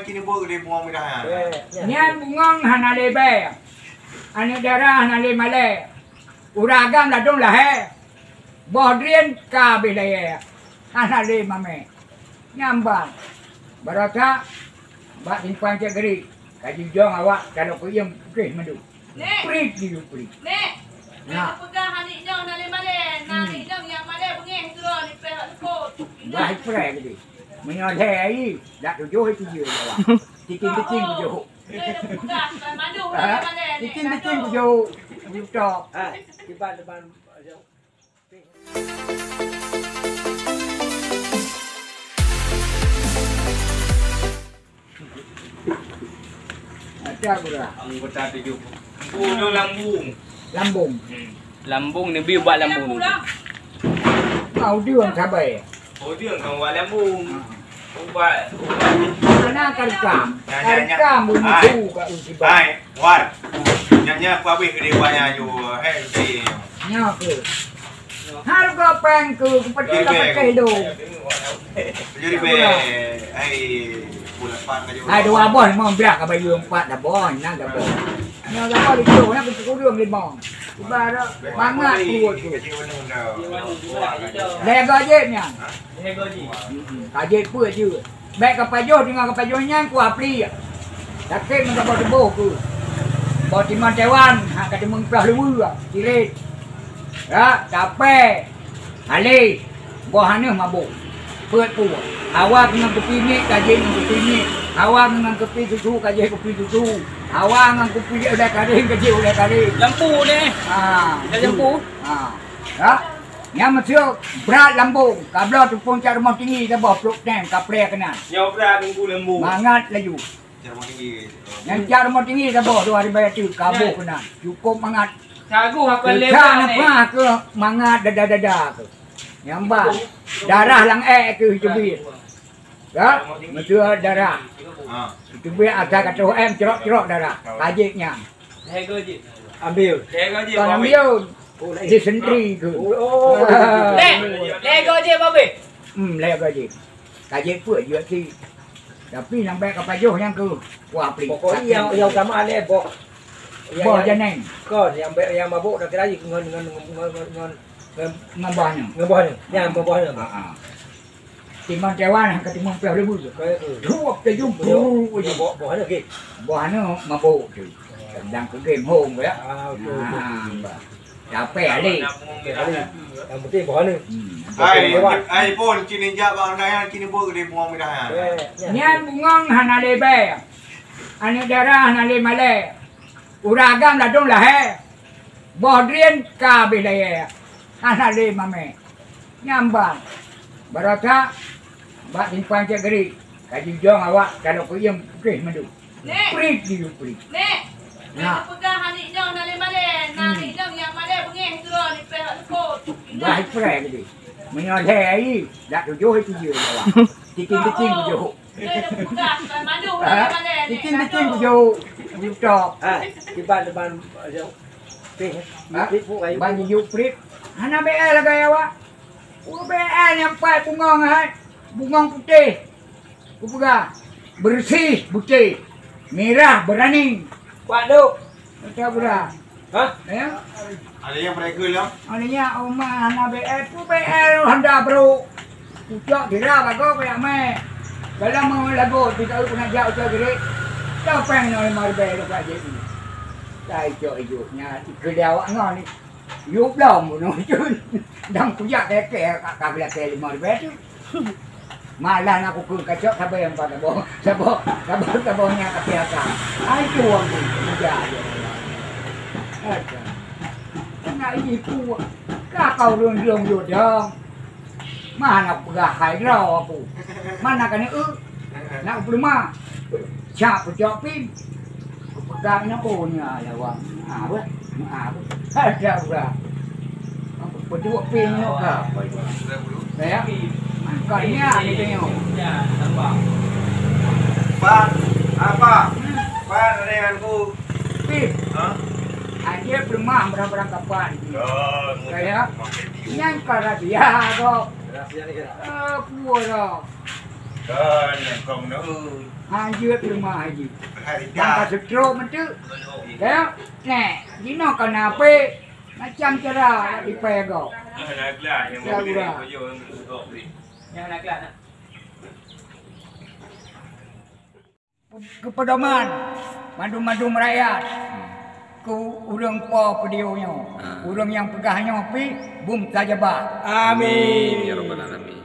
kini buat dia buang mudah. Nian bungang hanale be. Ane darah hanale male. Uragam ladong lahe. Bodrien ka bilaya. Hanale mame. Nyambang. Barata bak timpan cek geri. Kaji jong awak kalau kuyem okey madu. Prit dia prit. Nek. Nak pegang hanik jong nale male. Hanik jong yang male bengih tu ni pehak kot. Baik prai gedi. Menyoleh ai dak tujuh itu je awak. Tikin-tikin tujuh. Tikin-tikin tujuh. Stop. Depan. Ada pula. Anggota tujuh. Punya lambung. Lambung. Lambung ni biar buat lambung. Mau dia orang sabai. Oh dia kan buat lambung. Ubat. Mana karkam? Karkam bunyi tu kat uji bang. Hai, war. Nyanyi apa habis ke dia ju. Hei, si. Nya ke. Harga peng ke kepada pakai do. Jadi be. Hai, bulan pan ke. Hai dua bon mau berak ke bayu empat dah bon nang dah bon. Nya dah bon itu nak ke kurung limau. Ibarat bangat kuat tu. Lega je nya. Lega je. Kajet pun je. Baik kapajo dengan kapajonya ku apli. Takkan mun dapat deboh ku. Bawa timan Taiwan, hak kata mengpelah lewu ah. Cirit. Ya, capek. Ali. Buah haneh mabuk. Peut pu. Awak dengan kopi ni, kaji dengan kopi ni. Awak dengan kopi susu, kaji kopi susu. Awak dengan kopi udah kering, kaji udah kering. Lampu ni. Dah lampu. Ya. Yang masuk berat lambung. Kabla tu puncak rumah tinggi dah bawa peluk tank, kaplek kena. Yang berat minggu lembu. Mangat laju. Rumah tinggi. Yang jar rumah tinggi dah bawa 2 hari bayar tu, kabur kena. Cukup mangat. Cagu apa lebar ni. Apa ke mangat dada-dada ke. Yang bang. Darah lang ke hijabit. Ya, betul darah. Itu biar ada kata cerok-cerok darah. Kajiknya. Lega je. Ambil. Lega je. Kau ambil. Dia sendiri ke. Lega je babe. Lega je. Kajik pun juga si. Tapi yang baik kapajoh yang ke. Wah, pelik. Pokoknya yang utama ni bok. Bok janeng. Kau yang mabuk dah kira dengan Ngabahnya. ngebahnya. Yang mabuknya. Timbang Taiwan ke timbang Pelah Lebu tu. Dua ke jumpa. Bok ada ke? Buahnya mabuk tu. Sedang ke game home ya. Okey. Capek ali. Yang penting bok ni. Hai pun kini jak bang dah kini buat dia buang mudah. Nian bungang hanale be. Ane darah hanale male. Uragam ladong lahe. Bodrien ka bilaya. Hanale mame. Nyambang. Barata bak timpan cek geri. Kaji jong awak kalau kuyem okey madu. Prit dia prit. Nek. Nak pegang hanik jong nale male. Hanik jong yang male bengih tu ni pehak kot. Baik prai gedi. Menyoleh ai dak tujuh itu je awak. Tikin-tikin tujuh. Tikin-tikin tujuh. Stop. Depan. Bagi you prit. Hana BL lagi awak. BL yang empat bungang hai. Bungang putih. Kupegang. Bersih putih. Merah berani. Waduh. Macam berah. Hah? Ya. Ada yang mereka lah. Alanya Oma hana BL tu BL handa bro. Ucap dira bago kayak me. Kalau mau lagu kita pun nak jauh gerik. Tak pengen nak mar BL kat je ni. Tai jok-joknya kerja awak ngau ni. Yuk belum no cun. Dang kujak keke kat belakang 5 BL tu. Malah aku ke kacok sampai yang pada boh. Sabah-sabahnya kaki akak. Ai cuang ni kerja je. Ada. Nak ibu kau rung yo dong. Mana pegah hai rau aku. Mana kan nak belum Siap pejok pin. Pegangnya punya lawang. Apa? Apa? Ada dah. Aku berdua pin ni apa? Saya angkatnya ni tengok. Ya, nampak. Pak, apa? Pak denganku. Pin. Hah? Aja rumah berang-berang kapan. Saya yang karadia kok. Rahsia ni kira. Puara. Kan kong no. Anjir rumah haji. Hai Tanpa dah. stroke mentu. Ya, nah, dino kenapa macam cerah di pego. Yang nak kelas nak. Kepedoman, madu-madu rakyat. Ku urang po pedionya. Urang yang pegahnya pi bum tajabah. Amin. Ya Rabbal Alamin.